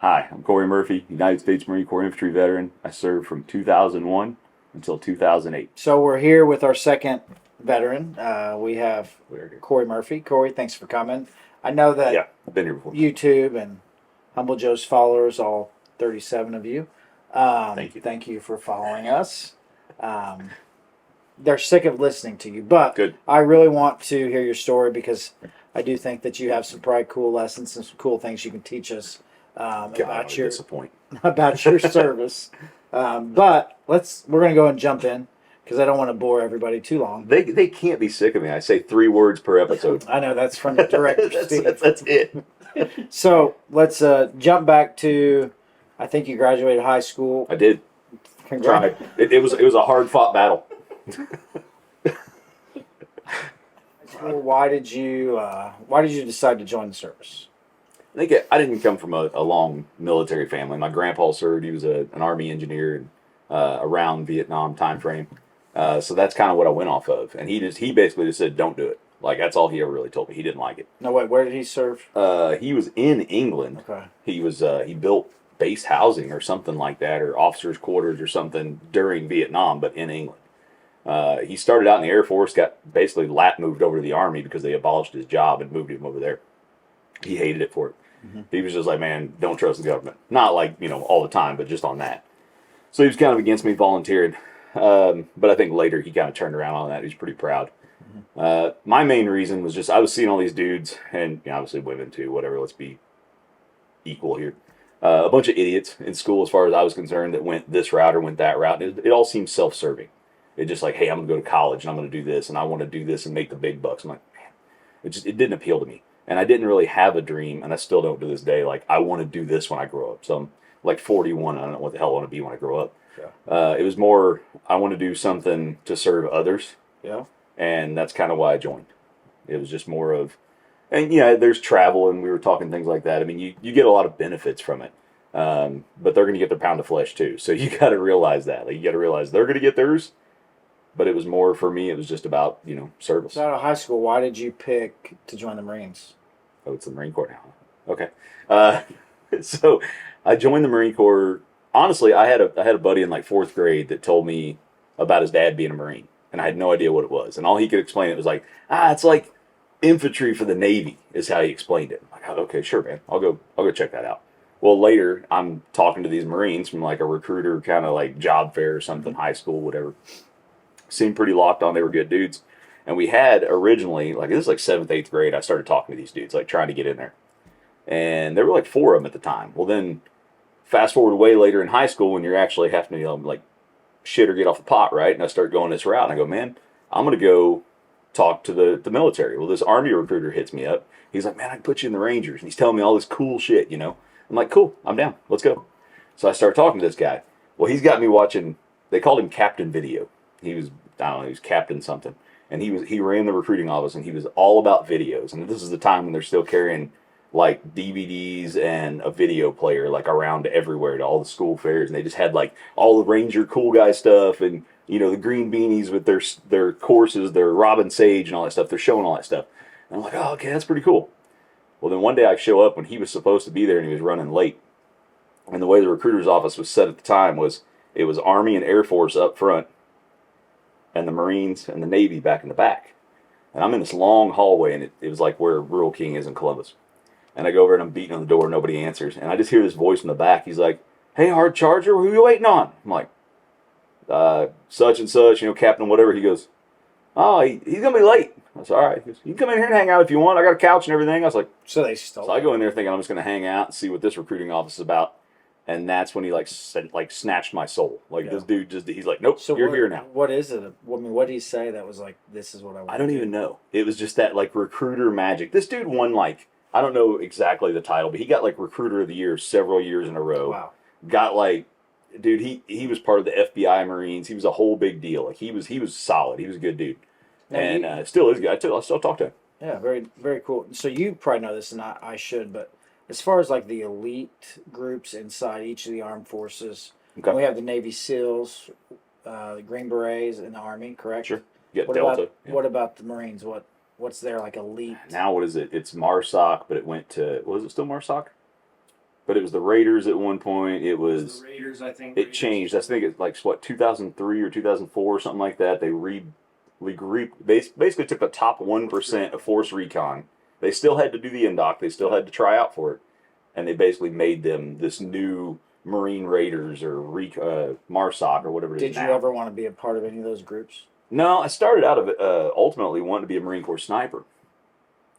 Hi, I'm Cory Murphy, United States Marine Corps infantry veteran. I served from 2001 until 2008. So we're here with our second veteran. We have We're here. Cory Murphy. Cory, thanks for coming. I know that Yeah, I've been here before. YouTube and Humble Joe's followers, all 37 of you, Thank you. thank you for following us. They're sick of listening to you, but Good. I really want to hear your story because I do think that you have some probably cool lessons and some cool things you can teach us God, about your disappoint. about your service. But we're gonna go and jump in because I don't want to bore everybody too long. They can't be sick of me. I say 3 words per episode. I know that's from the director Steve. that's it. So let's jump back to. I think you graduated high school. I did. Congrats. Tried. It was a hard fought battle. Why did you decide to join the service? I think I didn't come from a long military family. My grandpa served. He was an Army engineer around Vietnam time frame. So that's kind of what I went off of. And he basically just said, don't do it. Like, that's all he ever really told me. He didn't like it. No, wait, where did he serve? He was in England. Okay. He built base housing or something like that, or officers' quarters or something during Vietnam, but in England. He started out in the Air Force, got basically moved over to the Army because they abolished his job and moved him over there. He hated it for it. Mm-hmm. He was just like, man, don't trust the government. Not like, all the time, but just on that. So he was kind of against me volunteering. But I think later he kind of turned around on that. He was pretty proud. Mm-hmm. My main reason was just I was seeing all these dudes, and obviously women too, whatever, let's be equal here. A bunch of idiots in school as far as I was concerned that went this route or went that route. It all seemed self-serving. It just like, hey, I'm going to go to college and I'm going to do this and I want to do this and make the big bucks. I'm like, man, it didn't appeal to me. And I didn't really have a dream, and I still don't to this day. Like, I want to do this when I grow up. So I'm like 41, and I don't know what the hell I want to be when I grow up. Yeah. It was more, I want to do something to serve others. Yeah. And that's kind of why I joined. It was just more of, and there's travel, and we were talking things like that. I mean, you get a lot of benefits from it. But they're going to get their pound of flesh too. So you got to realize that. Like, you got to realize they're going to get theirs. But it was more for me. It was just about service. So out of high school, why did you pick to join the Marines? Oh, it's the Marine Corps now. Okay. So I joined the Marine Corps. Honestly, I had a buddy in like 4th grade that told me about his dad being a Marine, and I had no idea what it was. And all he could explain it was like, it's like infantry for the Navy is how he explained it. I'm like, oh, okay, sure, man. I'll go check that out. Well, later I'm talking to these Marines from like a recruiter kind of like job fair or something, high school, whatever. Seemed pretty locked on. They were good dudes. And we had originally, like, this is like 7th, 8th grade, I started talking to these dudes, like trying to get in there. And there were like 4 of them at the time. Well, then fast forward way later in high school when you're actually having to, like, shit or get off the pot, right? And I start going this route. And I go, man, I'm going to go talk to the military. Well, this Army recruiter hits me up. He's like, man, I can put you in the Rangers. And he's telling me all this cool shit, I'm like, cool, I'm down. Let's go. So I start talking to this guy. Well, he's got me watching, they called him Captain Video. He was, I don't know, he was Captain something. And he ran the recruiting office, and he was all about videos. And this is the time when they're still carrying like DVDs and a video player like around everywhere to all the school fairs. And they just had like all the Ranger cool guy stuff, and the green beanies with their courses, their Robin Sage and all that stuff. They're showing all that stuff. And I'm like, oh, okay, that's pretty cool. Well, then one day I show up when he was supposed to be there, and he was running late. And the way the recruiter's office was set at the time was it was Army and Air Force up front, and the Marines and the Navy back in the back. And I'm in this long hallway, and it was like where Rural King is in Columbus. And I go over and I'm beating on the door, nobody answers. And I just hear this voice in the back. He's like, hey, Hard Charger, who are you waiting on? I'm like, such and such, Captain whatever. He goes, oh, he's going to be late. I said, all right. He goes, you can come in here and hang out if you want. I got a couch and everything. I was like, so I go in there thinking I'm just going to hang out and see what this recruiting office is about. And that's when he snatched my soul. This dude he's like, nope, so you're here now. What is it? What did he say that was like, this is what I want? I don't even know. It was just that like recruiter magic. This dude won like, I don't know exactly the title, but he got like recruiter of the year several years in a row. Wow. Got like, dude, he was part of the FBI Marines. He was a whole big deal. Like he was solid. He was a good dude. Now and still is good. I still talk to him. Yeah, very, very cool. So you probably know this, and I should, but as far as like the elite groups inside each of the armed forces, we have the Navy SEALs, the Green Berets, and the Army, correct? Sure. Yeah, Delta. What about the Marines? What's their like elite? Now what is it? It's MARSOC, but it went to, was it still MARSOC? but it was the Raiders at one point. It It's was the Raiders, I think. it changed. I think it's like what 2003 or 2004 or something like that. They basically took the top 1% of Force Recon. They still had to do the indoc. They still had to try out for it, and they basically made them this new Marine Raiders or MARSOC or whatever it is Did you now. ever want to be a part of any of those groups? No, I started out of it ultimately wanting to be a Marine Corps sniper.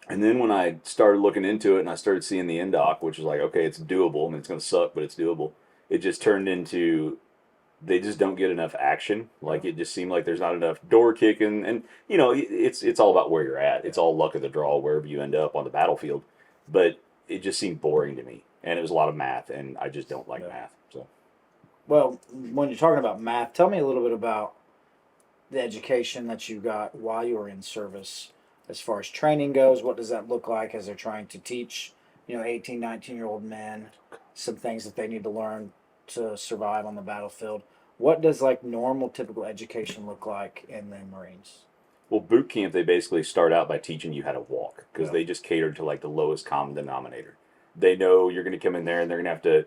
And then when I started looking into it and I started seeing the indoc, which was like, okay, it's doable. I mean, it's going to suck, but it's doable. It just turned into they just don't get enough action. Like it just seemed like there's not enough door kicking, and you know, it's all about where you're at. It's all luck of the draw wherever you end up on the battlefield. But it just seemed boring to me, and it was a lot of math, and I just don't like math. So, well, when you're talking about math, tell me a little bit about the education that you got while you were in service as far as training goes. What does that look like as they're trying to teach 18, 19-year-old men some things that they need to learn to survive on the battlefield? What does like normal typical education look like in the Marines? well, boot camp they basically start out by teaching you how to walk because they just cater to like the lowest common denominator. They know you're going to come in there and they're going to have to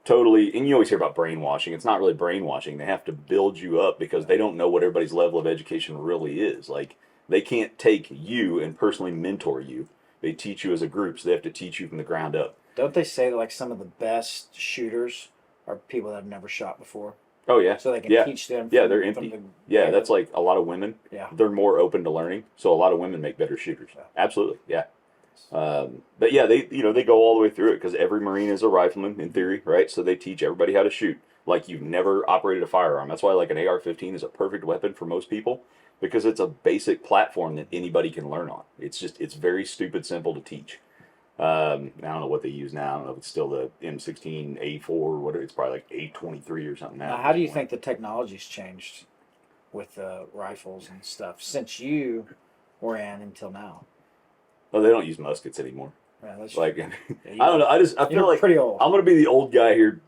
totally, and you always hear about brainwashing. It's not really brainwashing. They have to build you up because they don't know what everybody's level of education really is. Like they can't take you and personally mentor you. They teach you as a group, so they have to teach you from the ground up. Don't they say that like some of the best shooters are people that have never shot before? Oh yeah, So they can teach them. Yeah, they're empty. That's like a lot of women. Yeah, they're more open to learning, so a lot of women make better shooters. Absolutely, yeah. But yeah, they go all the way through it because every Marine is a rifleman in theory, right? So they teach everybody how to shoot like you've never operated a firearm. That's why like an AR-15 is a perfect weapon for most people because it's a basic platform that anybody can learn on. It's very stupid simple to teach. I don't know what they use now. I don't know if it's still the M16A4 or whatever. It's probably like 823 or something now. Now, how do you think the technology's changed with the rifles and stuff since you were in until now? Oh, they don't use muskets anymore. Yeah, that's Like, yeah, I don't know. I feel like pretty old. I'm gonna be the old guy here,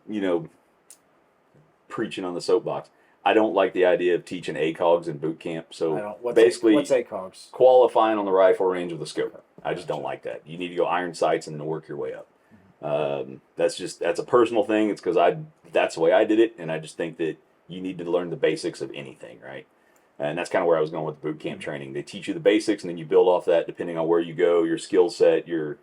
preaching on the soapbox. I don't like the idea of teaching ACOGs in boot camp. So basically, what's ACOGs? Qualifying on the rifle range with a scope. I just don't like that. You need to go iron sights and then work your way up. That's a personal thing. It's because that's the way I did it, and I just think that you need to learn the basics of anything, right? And that's kind of where I was going with the boot camp training. They teach you the basics, and then you build off that depending on where you go, your skill set, your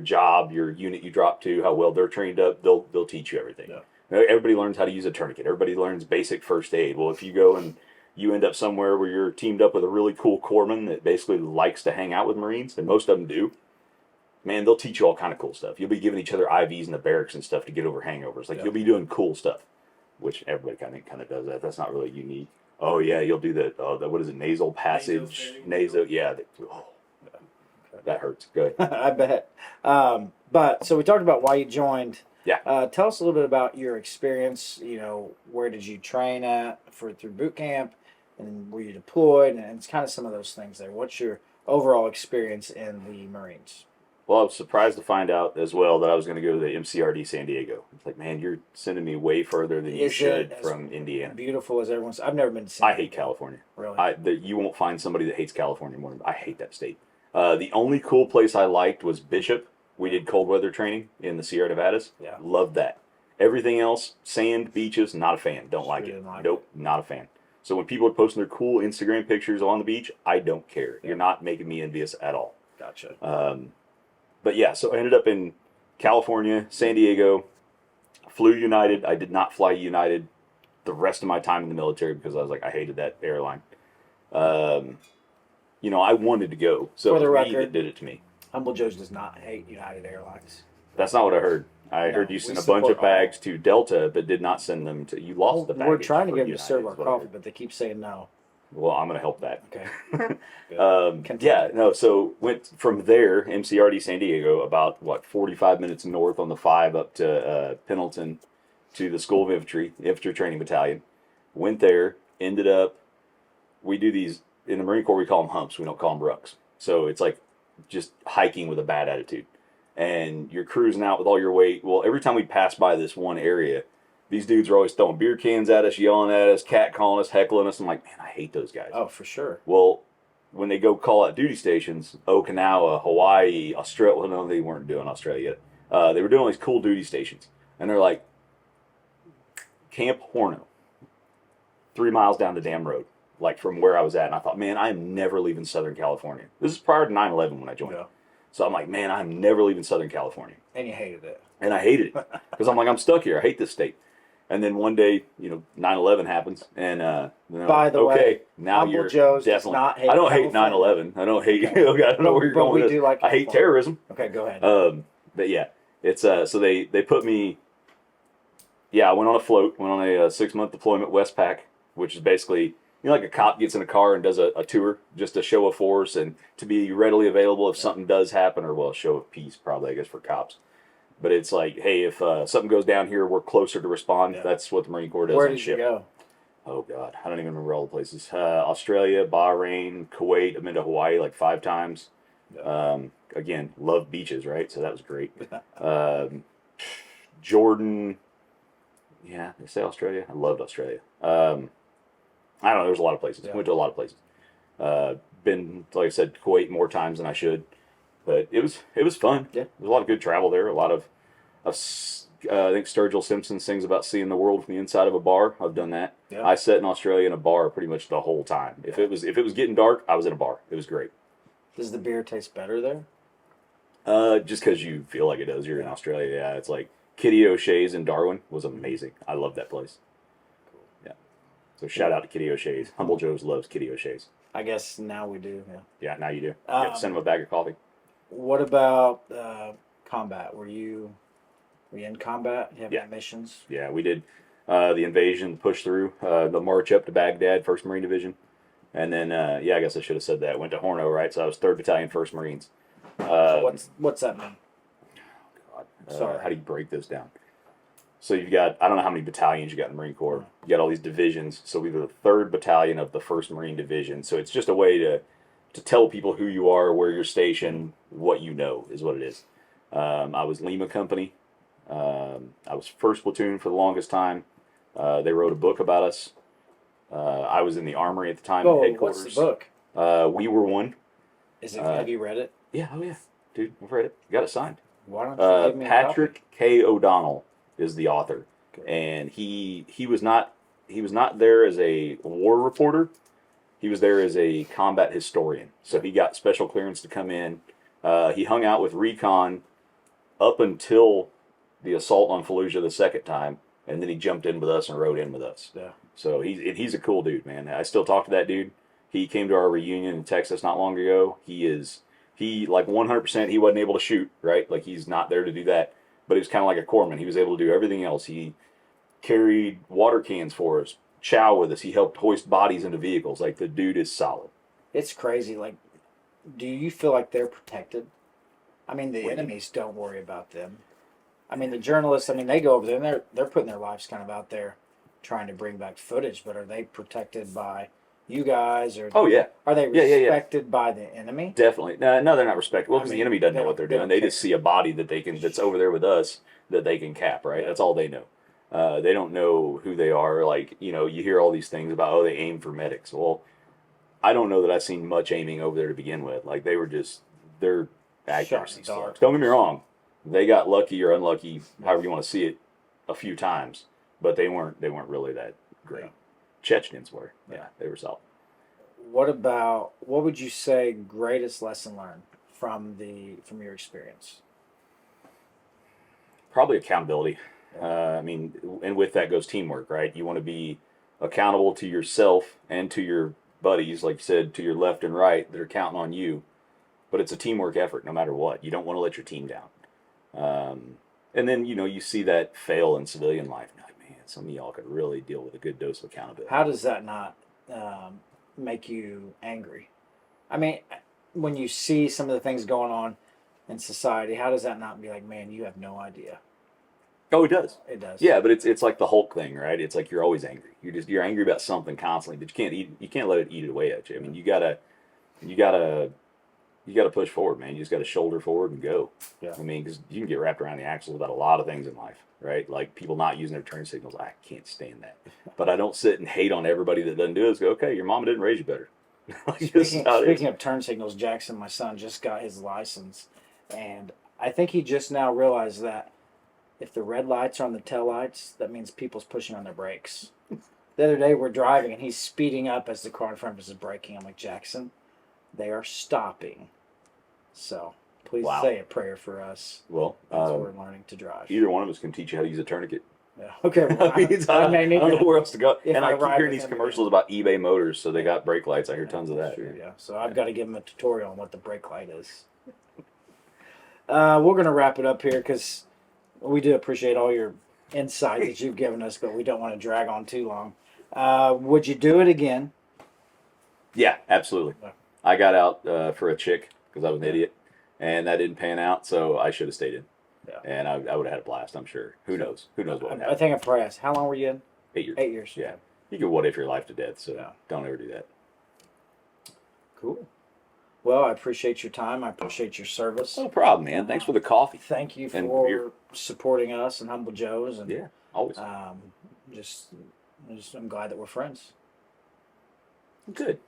job, your unit you drop to, how well they're trained up. They'll teach you everything. Yeah. Everybody learns how to use a tourniquet. Everybody learns basic first aid. Well, if you go and you end up somewhere where you're teamed up with a really cool corpsman that basically likes to hang out with Marines, and most of them do, man, they'll teach you all kind of cool stuff. You'll be giving each other IVs in the barracks and stuff to get over hangovers. Like you'll be doing cool stuff, which everybody kind of does that. That's not really unique. Oh yeah, you'll do that. What is it? Nasal passage, nasal. Yeah. That hurts. Good. I bet. But so we talked about why you joined. Yeah. Tell us a little bit about your experience. Where did you train at through boot camp, and were you deployed? And it's kind of some of those things there. What's your overall experience in the Marines? Well, I was surprised to find out as well that I was going to go to the MCRD San Diego. It's like, man, you're sending me way further than you should from Indiana. Beautiful as everyone's. I've never been to San Diego. I hate California. Really? You won't find somebody that hates California more than I hate that state. The only cool place I liked was Bishop. We did cold weather training in the Sierra Nevadas. Yeah. Loved that. Everything else, sand, beaches, not a fan. Don't like it. Nope, not a fan. So when people are posting their cool Instagram pictures on the beach, I don't care. Yeah. You're not making me envious at all. Gotcha. But yeah, so I ended up in California, San Diego, flew United. I did not fly United the rest of my time in the military because I was like, I hated that airline. I wanted to go. So for the record, that did it to me. Humble Joe's does not hate United Airlines. That's not what I heard. I heard you sent a bunch of bags to Delta, but did not send them to. You lost the baggage. We're trying to get them to serve our coffee, but they keep saying no. Well, I'm going to help that. Okay. So went from there, MCRD San Diego, about 45 minutes north on the 5 up to Pendleton to the School of Infantry Training Battalion. Went there, ended up, we do these, in the Marine Corps we call them humps, we don't call them rucks. So it's like just hiking with a bad attitude. And you're cruising out with all your weight. Well, every time we pass by this one area, these dudes are always throwing beer cans at us, yelling at us, catcalling us, heckling us. I'm like, man, I hate those guys. Oh, for sure. Well, when they go call out duty stations, Okinawa, Hawaii, Australia, well, no, they weren't doing Australia yet. They were doing all these cool duty stations, and they're like, Camp Horno, 3 miles down the damn road, like from where I was at. And I thought, man, I am never leaving Southern California. This is prior to 9/11 when I joined. Yeah. So I'm like, man, I'm never leaving Southern California. And you hated it. And I hated it because I'm like, I'm stuck here. I hate this state. And then one day, 9/11 happens, and By the way, now Humble you're Joe's definitely. does not hate I don't hate California. 9/11. I don't hate. Okay. I don't know where you're But going we with do this. like I hate California. terrorism. Okay, go ahead. But yeah, it's so they put me. Yeah, I went on a float. Went on a 6-month deployment Westpac, which is basically like a cop gets in a car and does a tour, just a show of force and to be readily available if something does happen, or well, a show of peace probably, I guess, for cops. But it's like, hey, if something goes down here, we're closer to respond. Yeah. That's what the Marine Corps does. Where on did ship. You go? Oh God, I don't even remember all the places. Australia, Bahrain, Kuwait. I've been to Hawaii like 5 times. Yeah. Again, love beaches, right? So that was great. Jordan. Yeah, they say Australia. I loved Australia. I don't know. There's a lot of places. Yeah. Went to a lot of places. Been, like I said, Kuwait more times than I should, but it was fun. Yeah, there's a lot of good travel there. A lot of I think Sturgill Simpson sings about seeing the world from the inside of a bar. I've done that. Yeah. I sat in Australia in a bar pretty much the whole time. If it was getting dark, I was in a bar. It was great. Does the beer taste better there? Just because you feel like it does. You're in Australia. Yeah, it's like Kitty O'Shea's in Darwin was amazing. I love that place. Cool. Yeah. So shout out to Kitty O'Shea's. Humble Joe's loves Kitty O'Shea's. I guess now we do. Yeah. Yeah, now you do. You have to send them a bag of coffee. What about combat? Were you in combat? You have any missions? Yeah, we did the invasion, the push through, the march up to Baghdad, 1st Marine Division. And then, I guess I should have said that. Went to Horno, right? So I was 3rd Battalion, 1st Marines. What's that mean? Oh, God. Sorry. How do you break this down? So you've got, I don't know how many battalions you got in the Marine Corps. You got all these divisions. So we were the 3rd Battalion of the 1st Marine Division. So it's just a way to tell people who you are, where you're stationed, what you know is what it is. I was Lima Company. I was 1st Platoon for the longest time. They wrote a book about us. I was in the Armory at the time. Oh, headquarters. What's the book? We Were One. Is it? Have you read it? Yeah, oh yeah. Dude, I've read it. Got it signed. Why don't you give me a Patrick copy? K. O'Donnell is the author. Okay. And he was not there as a war reporter. He was there as a combat historian. So he got special clearance to come in. He hung out with Recon up until the assault on Fallujah the 2nd time, and then he jumped in with us and rode in with us. Yeah. So he's a cool dude, man. I still talk to that dude. He came to our reunion in Texas not long ago. He like 100%. He wasn't able to shoot, right? Like he's not there to do that. But he was kind of like a corpsman. He was able to do everything else. He carried water cans for us, chow with us. He helped hoist bodies into vehicles. Like the dude is solid. It's crazy. Like, do you feel like they're protected? I mean, the enemies don't worry about them. I mean, the journalists, they go over there and they're putting their lives kind of out there trying to bring back footage, but are they protected by you guys? Or oh, yeah. Are they respected by the enemy? Definitely. No, they're not respected. Well, because the enemy doesn't know what they're doing. They just see a body that's over there with us that they can cap, right? Yeah. That's all they know. They don't know who they are. Like, you hear all these things about, they aim for medics. Well, I don't know that I've seen much aiming over there to begin with. Like, their accuracy sucks. Don't get me wrong. They got lucky or unlucky, however you want to see it, a few times, but they weren't really that great. Yeah. Chechens were. Yeah, they were solid. What would you say greatest lesson learned from your experience? Probably accountability. And with that goes teamwork, right? You want to be accountable to yourself and to your buddies, like you said, to your left and right that are counting on you. But it's a teamwork effort no matter what. You don't want to let your team down. And then, you see that fail in civilian life. And you're like, man, some of y'all could really deal with a good dose of accountability. How does that not make you angry? I mean, when you see some of the things going on in society, how does that not be like, man, you have no idea? Oh, it does. It does. Yeah, but it's like the Hulk thing, right? It's like you're always angry. You're angry about something constantly, but you can't let it eat it away at you. I mean, you gotta push forward, man. You just gotta shoulder forward and go. Yeah. I mean, because you can get wrapped around the axles about a lot of things in life, right? Like people not using their turn signals. I can't stand that. But I don't sit and hate on everybody that doesn't do it. It's go, okay, your mama didn't raise you better. Speaking of turn signals, Jackson, my son, just got his license, and I think he just now realized that if the red lights are on the tail lights, that means people's pushing on their brakes. The other day we're driving and he's speeding up as the car in front of us is braking. I'm like, Jackson, they are stopping. So please say a prayer for us. Well, as we're learning to drive. Either one of us can teach you how to use a tourniquet. Yeah. Okay. Well, I don't know where else to go. And I keep ride hearing with these him commercials about eBay Motors, so they got brake lights. I hear tons of that. True, yeah. So I've got to give him a tutorial on what the brake light is. We're going to wrap it up here because we do appreciate all your insight that you've given us, but we don't want to drag on too long. Would you do it again? Yeah, absolutely. Yeah. I got out for a chick because I was an idiot, and that didn't pan out, so I should have stayed in. Yeah. And I would have had a blast, I'm sure. Who knows? Who knows what would I happen? think I probably asked, how long were you in? 8 years. 8 years. Yeah. You could what if your life to death, so Yeah. don't ever do that. Cool. Well, I appreciate your time. I appreciate your service. No problem, man. Thanks for the coffee. Thank you And for beer. supporting us and Humble Joe's. And Yeah, always. I'm glad that we're friends. Good.